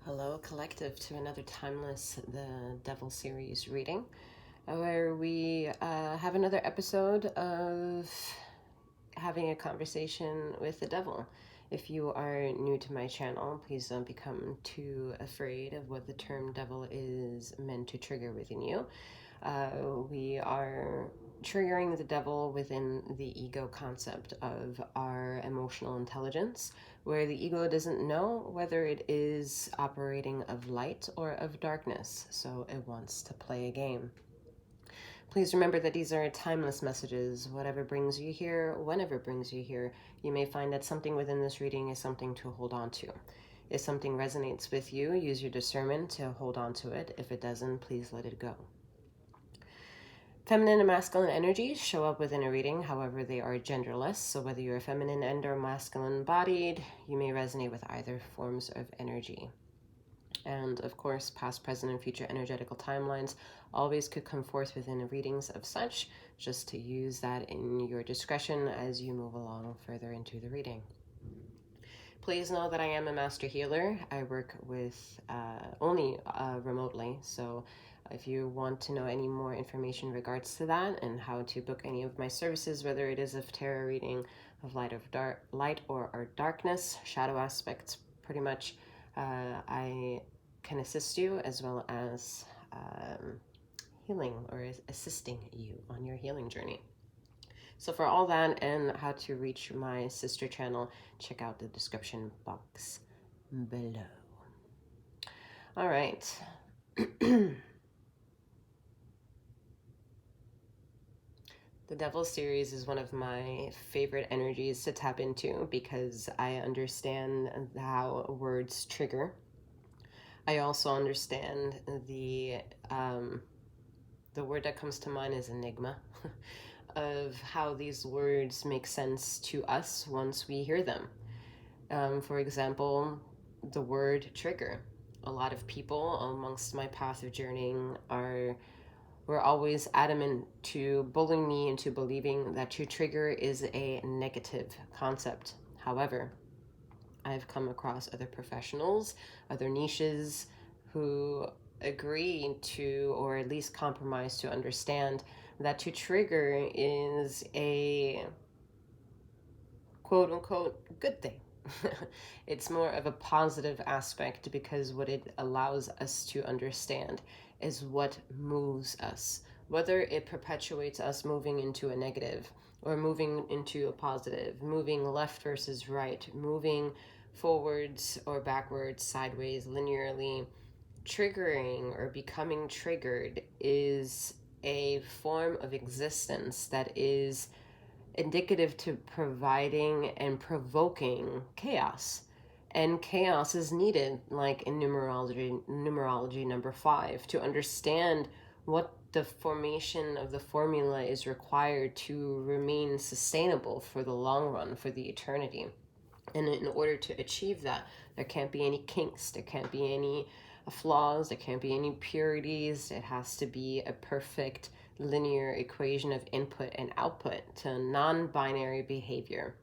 Hello, collective, to another timeless The Devil series reading, where we have another episode of having a conversation with the devil. If you are new to my channel, please don't become too afraid of what the term devil is meant to trigger within you. We are triggering the devil within the ego concept of our emotional intelligence, where the ego doesn't know whether it is operating of light or of darkness, so it wants to play a game. Please remember that these are timeless messages. Whatever brings you here, whenever it brings you here, you may find that something within this reading is something to hold on to. If something resonates with you, use your discernment to hold on to it. If it doesn't, please let it go. Feminine and masculine energies show up within a reading, however, they are genderless. So whether you're feminine and or masculine bodied, you may resonate with either forms of energy. And of course, past, present, and future energetical timelines always could come forth within readings of such, just to use that in your discretion as you move along further into the reading. Please know that I am a master healer. I work with only remotely, so if you want to know any more information in regards to that and how to book any of my services, whether it is of tarot reading, of light or darkness, shadow aspects, pretty much, I can assist you, as well as healing or assisting you on your healing journey. So for all that and how to reach my sister channel, check out the description box below. All right. The Devil series is one of my favorite energies to tap into because I understand how words trigger. I also understand the word that comes to mind is enigma, of how these words make sense to us once we hear them. For example, the word trigger. A lot of people amongst my path of journeying were always adamant to bullying me into believing that to trigger is a negative concept. However, I've come across other professionals, other niches who agree to, or at least compromise to understand that to trigger is a quote unquote good thing. It's more of a positive aspect because what it allows us to understand is what moves us, whether it perpetuates us moving into a negative or moving into a positive, moving left versus right, moving forwards or backwards, sideways, linearly. Triggering or becoming triggered is a form of existence that is indicative to providing and provoking chaos. And chaos is needed, like in numerology number 5, to understand what the formation of the formula is required to remain sustainable for the long run, for the eternity. And in order to achieve that, there can't be any kinks, there can't be any flaws, there can't be any impurities. It has to be a perfect linear equation of input and output to non-binary behavior.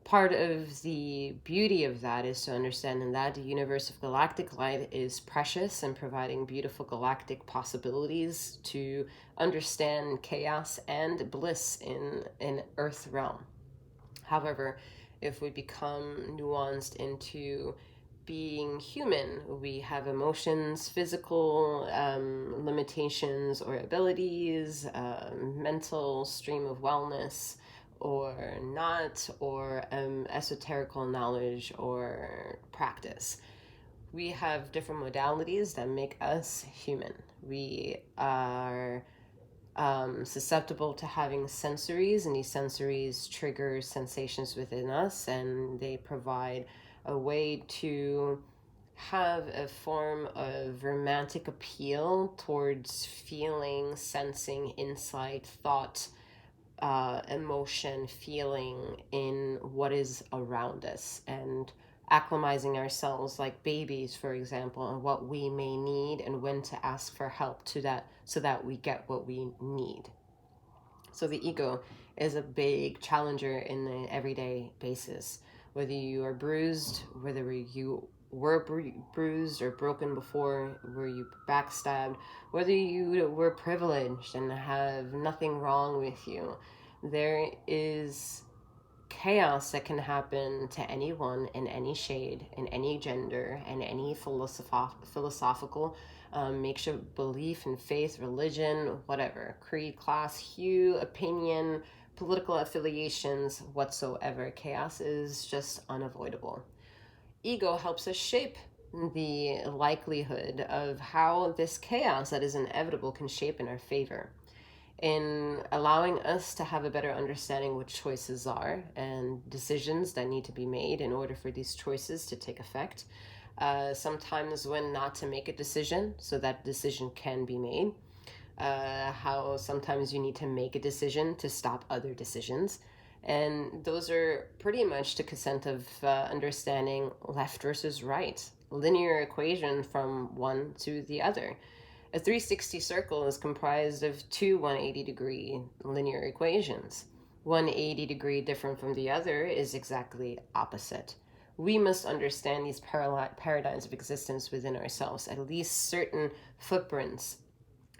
Part of the beauty of that is to understand that the universe of galactic light is precious and providing beautiful galactic possibilities to understand chaos and bliss in Earth realm. However, if we become nuanced into being human, we have emotions, physical limitations or abilities, mental stream of wellness or not, or esoterical knowledge or practice. We have different modalities that make us human. We are susceptible to having sensories, and these sensories trigger sensations within us, and they provide a way to have a form of romantic appeal towards feeling, sensing, insight, thought, emotion, feeling in what is around us, and acclimatizing ourselves like babies, for example, on what we may need and when to ask for help to that, so that we get what we need. So the ego is a big challenger in the everyday basis. Whether you are bruised, whether you were bruised or broken before, were you backstabbed, whether you were privileged and have nothing wrong with you, there is chaos that can happen to anyone in any shade, in any gender, and any philosophical mixture of belief and faith, religion, whatever, creed, class, hue, opinion, political affiliations, whatsoever. Chaos is just unavoidable. Ego helps us shape the likelihood of how this chaos that is inevitable can shape in our favor, in allowing us to have a better understanding what choices are and decisions that need to be made in order for these choices to take effect. Sometimes when not to make a decision so that decision can be made. How sometimes you need to make a decision to stop other decisions. And those are pretty much the consent of understanding left versus right, linear equation from one to the other. A 360 circle is comprised of two 180-degree linear equations. 180 degree different from the other is exactly opposite. We must understand these paradigms of existence within ourselves, at least certain footprints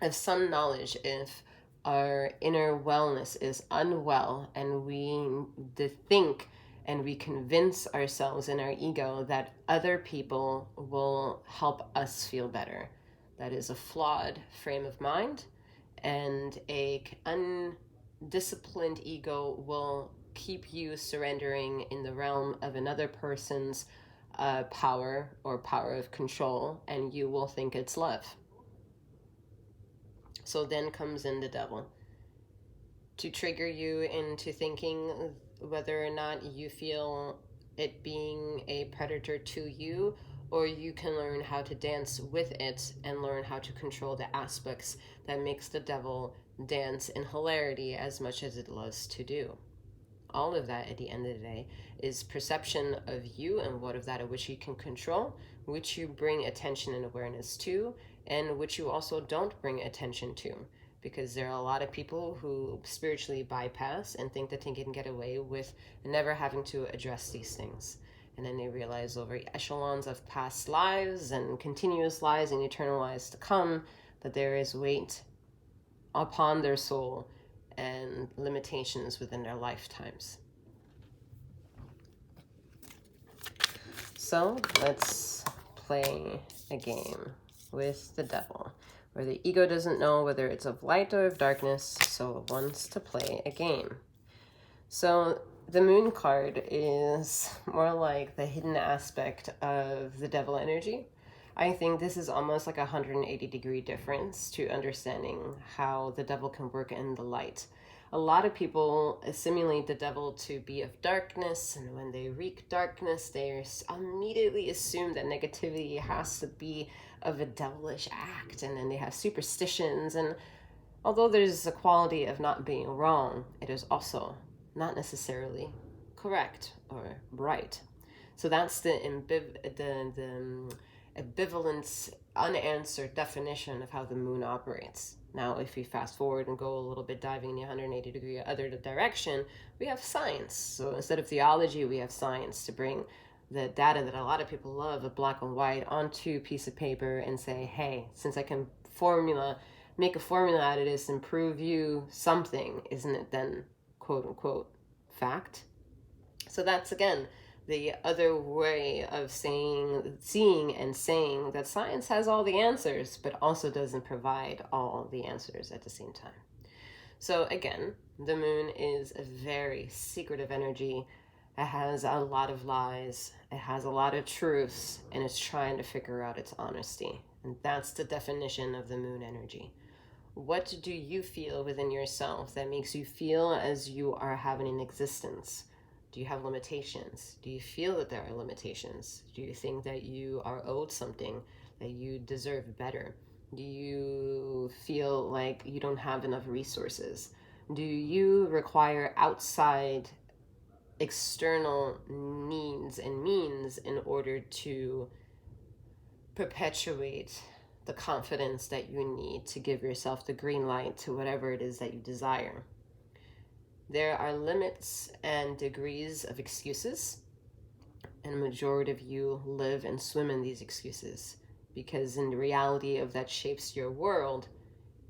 of some knowledge if our inner wellness is unwell and we think and we convince ourselves in our ego that other people will help us feel better. That is a flawed frame of mind, and a undisciplined ego will keep you surrendering in the realm of another person's power or power of control, and you will think it's love. So then comes in the devil to trigger you into thinking whether or not you feel it being a predator to you, or you can learn how to dance with it and learn how to control the aspects that makes the devil dance in hilarity as much as it loves to do. All of that at the end of the day is perception of you and what of that of which you can control, which you bring attention and awareness to, and which you also don't bring attention to. Because there are a lot of people who spiritually bypass and think that they can get away with never having to address these things. And then they realize over echelons of past lives and continuous lives and eternal lives to come that there is weight upon their soul and limitations within their lifetimes. So let's play a game with the devil, where the ego doesn't know whether it's of light or of darkness, so it wants to play a game. So the moon card is more like the hidden aspect of the devil energy. I think this is almost like a 180-degree difference to understanding how the devil can work in the light. A lot of people assimilate the devil to be of darkness, and when they wreak darkness, they immediately assume that negativity has to be of a devilish act, and then they have superstitions. And although there's a quality of not being wrong, it is also not necessarily correct or right. So that's the ambivalence, unanswered definition of how the moon operates. Now, if we fast forward and go a little bit diving in the 180-degree other direction, we have science. So instead of theology, we have science to bring the data that a lot of people love, of black and white, onto a piece of paper and say, hey, since I can make a formula out of this and prove you something, isn't it then quote unquote fact? So that's again the other way of seeing and saying that science has all the answers, but also doesn't provide all the answers at the same time. So again, the moon is a very secretive energy. It has a lot of lies. It has a lot of truths, and it's trying to figure out its honesty. And that's the definition of the moon energy. What do you feel within yourself that makes you feel as you are having an existence? Do you have limitations? Do you feel that there are limitations? Do you think that you are owed something, that you deserve better? Do you feel like you don't have enough resources? Do you require outside external needs and means in order to perpetuate the confidence that you need to give yourself the green light to whatever it is that you desire? There are limits and degrees of excuses, and a majority of you live and swim in these excuses, because in the reality of that shapes your world,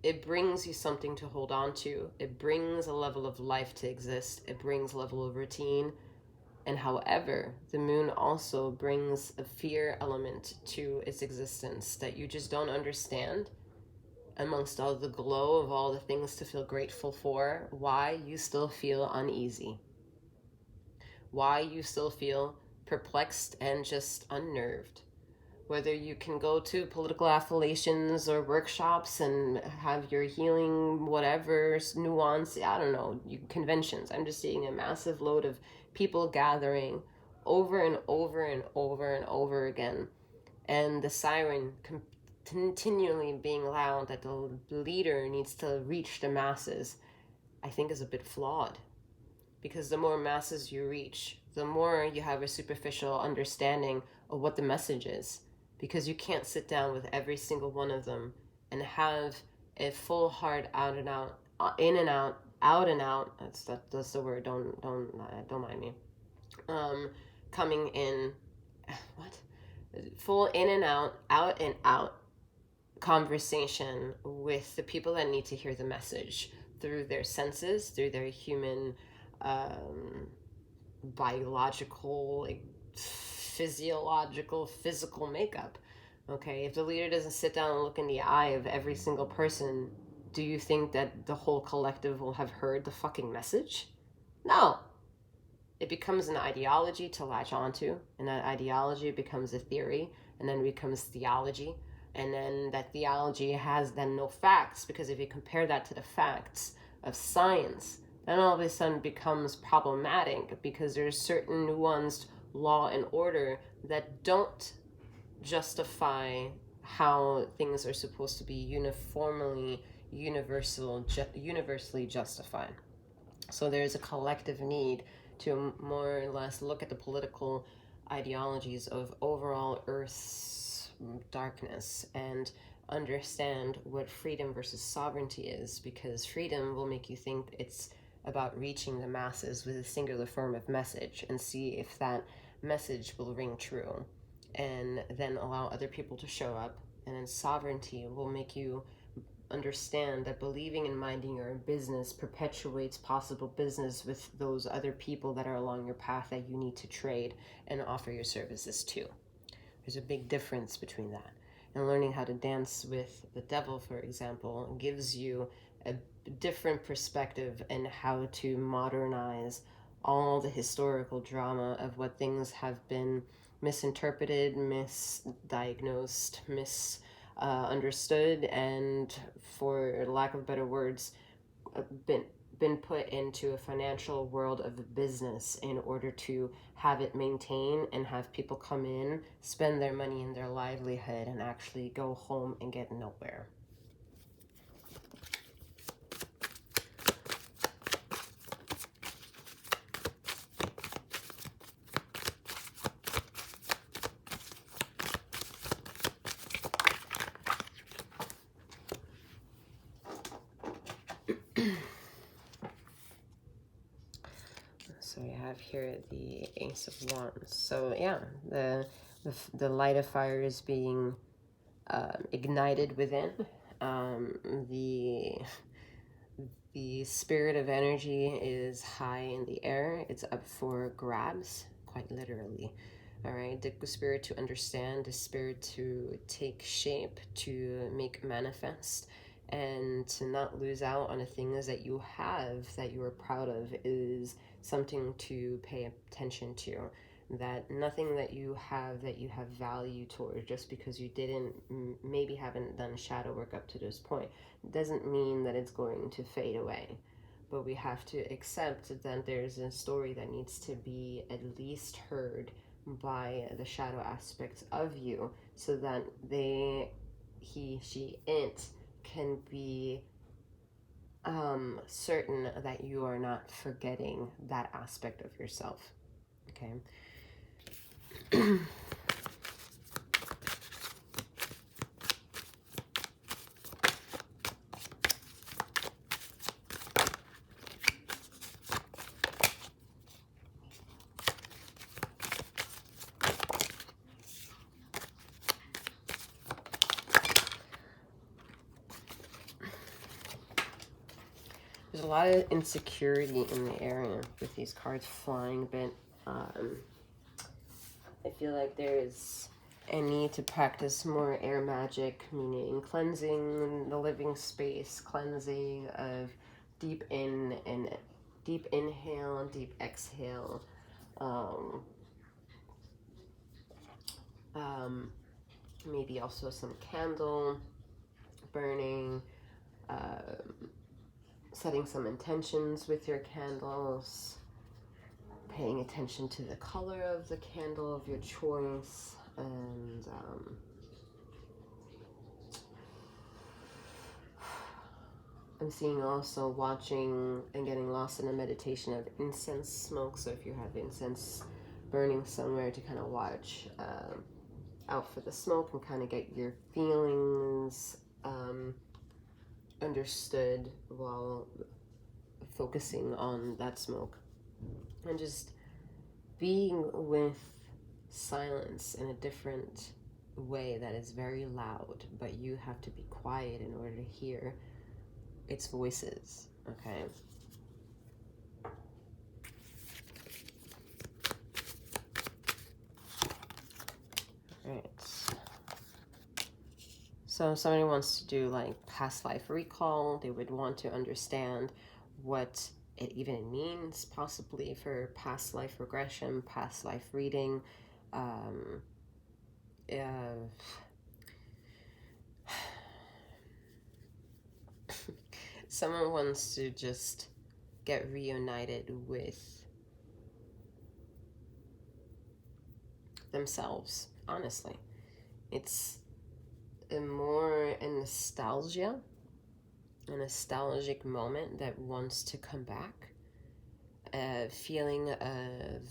it brings you something to hold on to. It brings a level of life to exist. It brings a level of routine. And however, the moon also brings a fear element to its existence that you just don't understand. Amongst all the glow of all the things to feel grateful for, why you still feel uneasy. Why you still feel perplexed and just unnerved. Whether you can go to political affiliations or workshops and have your healing, whatever, nuance, I don't know, conventions. I'm just seeing a massive load of people gathering over and over and over and over again. And the siren continually being loud that the leader needs to reach the masses, I think is a bit flawed. Because the more masses you reach, the more you have a superficial understanding of what the message is. Because you can't sit down with every single one of them and have a full heart out and out, in and out, out and out. That's the word. Don't mind me. Coming in, what? Full in and out and out conversation with the people that need to hear the message through their senses, through their human, biological, physiological, physical makeup. Okay, if the leader doesn't sit down and look in the eye of every single person, do you think that the whole collective will have heard the fucking message? No. It becomes an ideology to latch onto, and that ideology becomes a theory, and then becomes theology, and then that theology has then no facts, because if you compare that to the facts of science, then all of a sudden becomes problematic, because there's certain nuanced law and order that don't justify how things are supposed to be universally justified. So there's a collective need to more or less look at the political ideologies of overall Earth's darkness and understand what freedom versus sovereignty is, because freedom will make you think it's about reaching the masses with a singular form of message and see if that message will ring true, and then allow other people to show up. And then sovereignty will make you understand that believing and minding your own business perpetuates possible business with those other people that are along your path that you need to trade and offer your services to. There's a big difference between that. And learning how to dance with the devil, for example, gives you a different perspective in how to modernize all the historical drama of what things have been misinterpreted, misdiagnosed, misunderstood, and, for lack of better words, been put into a financial world of business in order to have it maintain and have people come in, spend their money and their livelihood, and actually go home and get nowhere. So we have here the Ace of Wands. So yeah, the light of fire is being ignited within. The spirit of energy is high in the air. It's up for grabs, quite literally. All right, the spirit to understand, the spirit to take shape, to make manifest, and to not lose out on the things that you have that you are proud of is something to pay attention to. That nothing that you have value toward, just because you maybe haven't done shadow work up to this point, doesn't mean that it's going to fade away. But we have to accept that there's a story that needs to be at least heard by the shadow aspects of you, so that he, she, it can be certain that you are not forgetting that aspect of yourself. Okay. There's a lot of insecurity in the area with these cards flying, but I feel like there's a need to practice more air magic, meaning cleansing the living space, cleansing of deep in and deep inhale and deep exhale. Maybe also some candle burning, setting some intentions with your candles, paying attention to the color of the candle of your choice, and I'm seeing also watching and getting lost in a meditation of incense smoke. So if you have incense burning somewhere, to kind of watch out for the smoke and kind of get your feelings understood while focusing on that smoke. And just being with silence in a different way that is very loud, but you have to be quiet in order to hear its voices, okay? Alright. So if somebody wants to do like past life recall, they would want to understand what it even means, possibly, for past life regression, past life reading. Someone wants to just get reunited with themselves, honestly. It's a nostalgic moment that wants to come back, a feeling of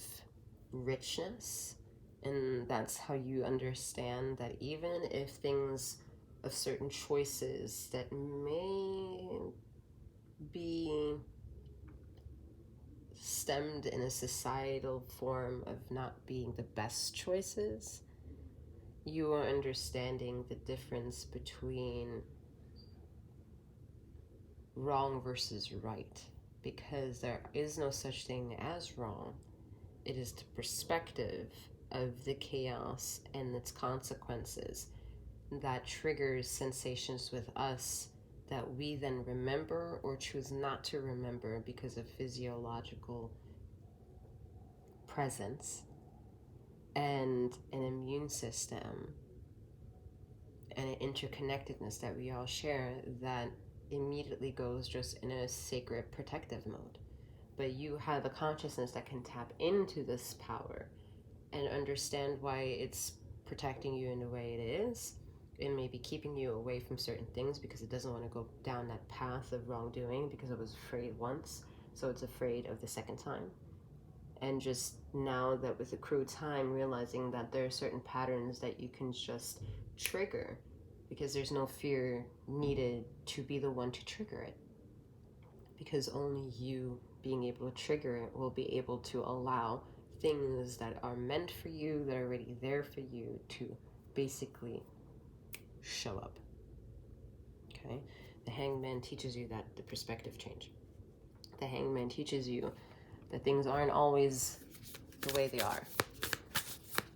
richness, and that's how you understand that even if things of certain choices that may be stemmed in a societal form of not being the best choices, you are understanding the difference between wrong versus right, because there is no such thing as wrong. It is the perspective of the chaos and its consequences that triggers sensations with us that we then remember or choose not to remember because of physiological presence and an immune system and an interconnectedness that we all share that immediately goes just in a sacred protective mode. But you have a consciousness that can tap into this power and understand why it's protecting you in the way it is, and maybe keeping you away from certain things because it doesn't want to go down that path of wrongdoing because it was afraid once, so it's afraid of the second time. And just now that with accrued time, realizing that there are certain patterns that you can just trigger because there's no fear needed to be the one to trigger it, because only you being able to trigger it will be able to allow things that are meant for you, that are already there for you, to basically show up. Okay? The Hangman teaches you that the perspective change. The Hangman teaches you that things aren't always the way they are.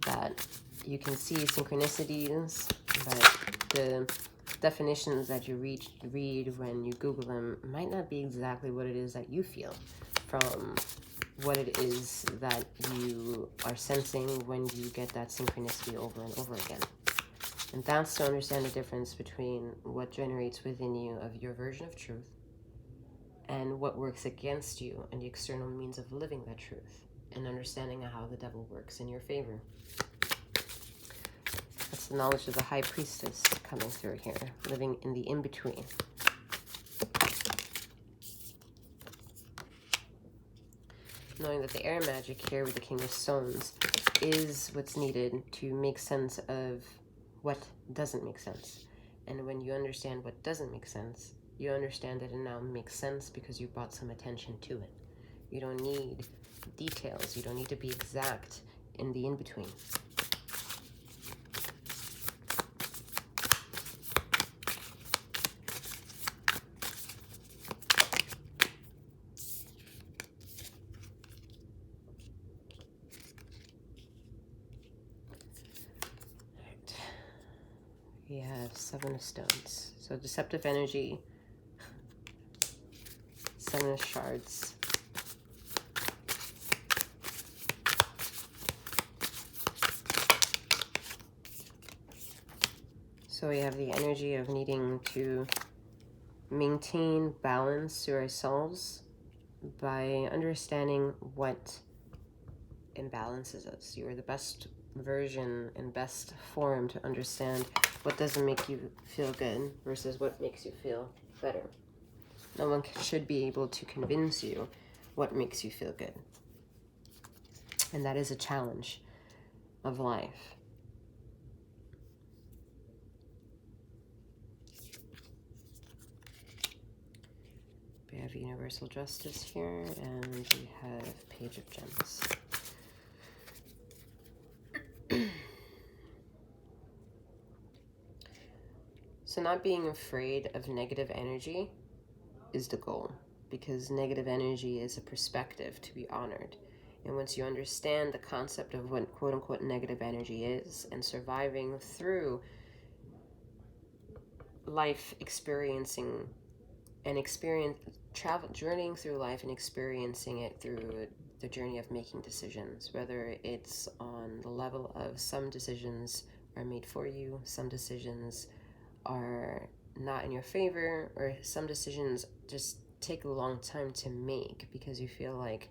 That you can see synchronicities, but the definitions that you read when you Google them might not be exactly what it is that you feel from what it is that you are sensing when you get that synchronicity over and over again. And that's to understand the difference between what generates within you of your version of truth and what works against you and the external means of living that truth, and understanding how the devil works in your favor. That's the knowledge of the High Priestess coming through here, living in the in-between. Knowing that the air magic here with the King of Stones is what's needed to make sense of what doesn't make sense. And when you understand what doesn't make sense, you understand that it now makes sense because you brought some attention to it. You don't need details. You don't need to be exact in the in-between. We have 7 of Stones. So deceptive energy, 7 of Shards. So we have the energy of needing to maintain balance to ourselves by understanding what imbalances us. You are the best version and best form to understand what doesn't make you feel good versus what makes you feel better. No one should be able to convince you what makes you feel good. And that is a challenge of life. We have Universal Justice here, and we have Page of Gems. So not being afraid of negative energy is the goal, because negative energy is a perspective to be honored. And once you understand the concept of what quote-unquote negative energy is, and surviving through life, experiencing and journeying through life and experiencing it through the journey of making decisions, whether it's on the level of some decisions are made for you, some decisions are not in your favor, or some decisions just take a long time to make because you feel like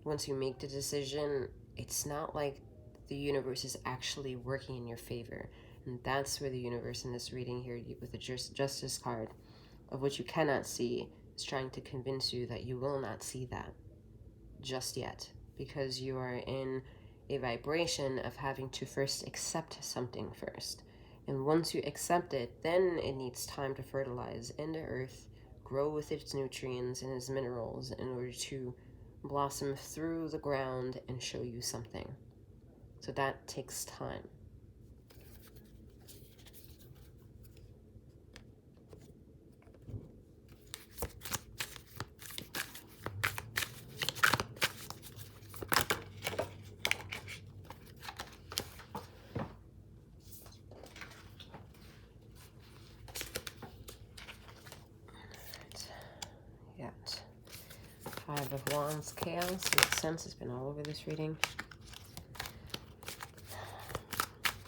once you make the decision, it's not like the universe is actually working in your favor. And that's where the universe in this reading here with the Justice card of what you cannot see is trying to convince you that you will not see that just yet, because you are in a vibration of having to first accept something first. And once you accept it, then it needs time to fertilize in the earth, grow with its nutrients and its minerals in order to blossom through the ground and show you something. So that takes time. Five of Wands, Chaos. Makes sense. It's been all over this reading.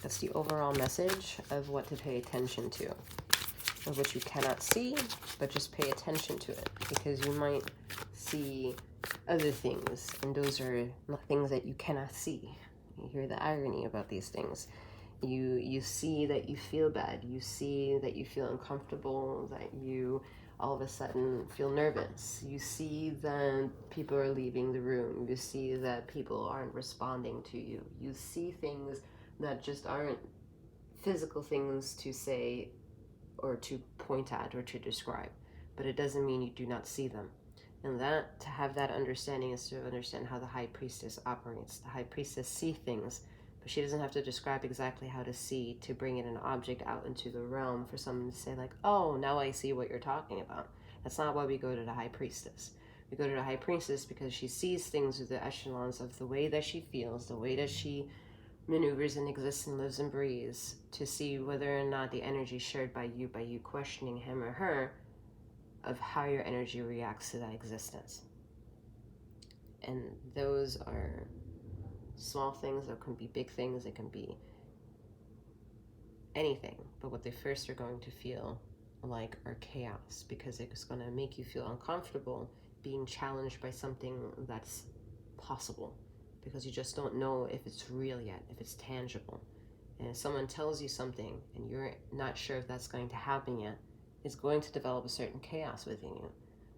That's the overall message of what to pay attention to, of what you cannot see, but just pay attention to it, because you might see other things, and those are things that you cannot see. You hear the irony about these things. You see that you feel bad. You see that you feel uncomfortable, that you all of a sudden feel nervous. You see that people are leaving the room. You see that people aren't responding to you. You see things that just aren't physical things to say or to point at or to describe, but it doesn't mean you do not see them. And that, to have that understanding, is to understand how the High Priestess operates. The High Priestess sees things, but she doesn't have to describe exactly how to see to bring in an object out into the realm for someone to say like, oh, now I see what you're talking about. That's not why we go to the High Priestess. We go to the High Priestess because she sees things with the echelons of the way that she feels, the way that she maneuvers and exists and lives and breathes, to see whether or not the energy shared by you questioning him or her, of how your energy reacts to that existence. And those are small things, or can be big things, it can be anything, but what they first are going to feel like are chaos, because it's going to make you feel uncomfortable being challenged by something that's possible, because you just don't know if it's real yet, if it's tangible. And if someone tells you something and you're not sure if that's going to happen yet, it's going to develop a certain chaos within you.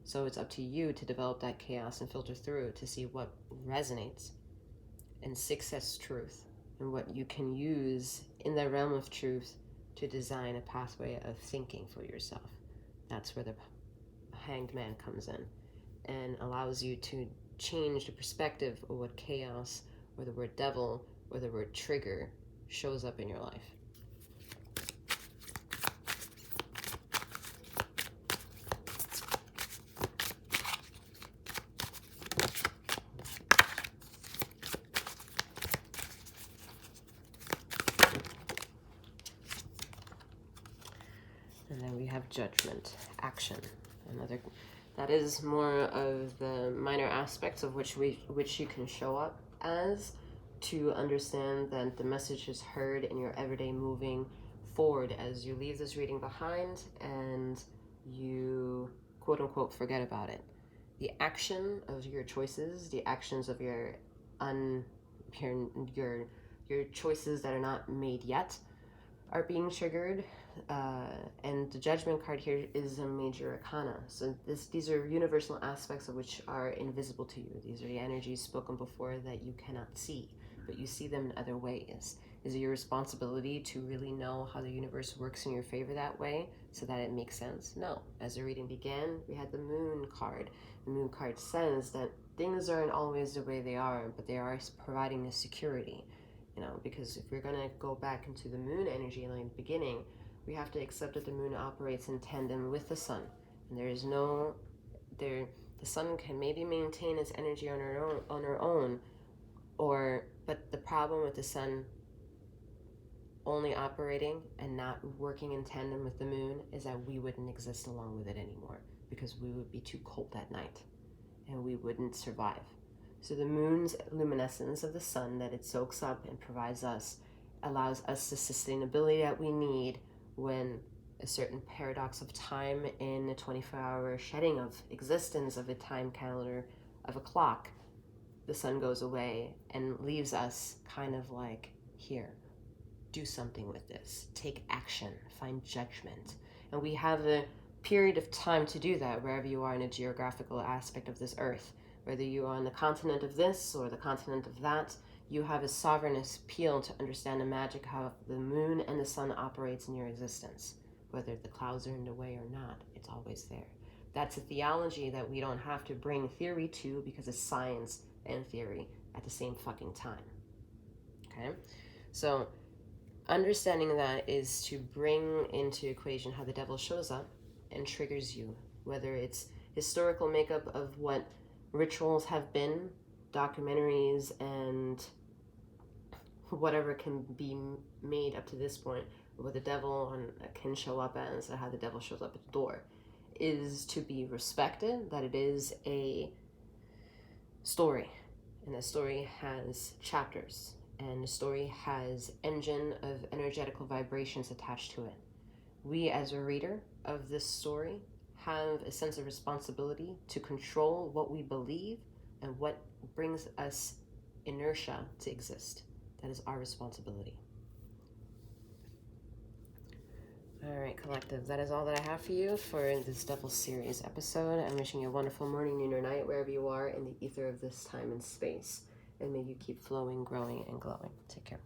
So it's up to you to develop that chaos and filter through it to see what resonates and seeks as truth, and what you can use in the realm of truth to design a pathway of thinking for yourself. That's where the Hanged Man comes in and allows you to change the perspective of what chaos or the word devil or the word trigger shows up in your life. have judgment, action. Another, that is more of the minor aspects of which you can show up as, to understand that the message is heard in your everyday moving forward as you leave this reading behind and you quote unquote forget about it. The action of your choices, the actions of your choices that are not made yet are being triggered, and the Judgment card here is a major arcana. So these are universal aspects of which are invisible to you. These are the energies spoken before that you cannot see, but you see them in other ways. Is it your responsibility to really know how the universe works in your favor that way so that it makes sense? No. As the reading began, we had the Moon card. The Moon card says that things aren't always the way they are, but they are providing a security. Because if we're going to go back into the Moon energy in the beginning, we have to accept that the Moon operates in tandem with the Sun. And the Sun can maybe maintain its energy on her own, but the problem with the Sun only operating and not working in tandem with the Moon is that we wouldn't exist along with it anymore, because we would be too cold at night and we wouldn't survive. So the Moon's luminescence of the Sun that it soaks up and provides us allows us the sustainability that we need when a certain paradox of time in a 24-hour shedding of existence of a time calendar of a clock, the Sun goes away and leaves us kind of like, here, do something with this, take action, find judgment. And we have a period of time to do that wherever you are in a geographical aspect of this earth. Whether you are on the continent of this or the continent of that, you have a sovereign appeal to understand the magic how the Moon and the Sun operates in your existence. Whether the clouds are in the way or not, it's always there. That's a theology that we don't have to bring theory to, because it's science and theory at the same fucking time. Okay? So understanding that is to bring into equation how the devil shows up and triggers you, whether it's historical makeup of what rituals have been, documentaries, and whatever can be made up to this point, what the devil can show up as, or how the devil shows up at the door, is to be respected, that it is a story, and the story has chapters, and the story has engine of energetical vibrations attached to it. We, as a reader of this story, have a sense of responsibility to control what we believe and what brings us inertia to exist. That is our responsibility. All right, collective, that is all that I have for you for this Devil Series episode. I'm wishing you a wonderful morning, noon, or night, wherever you are in the ether of this time and space. And may you keep flowing, growing, and glowing. Take care.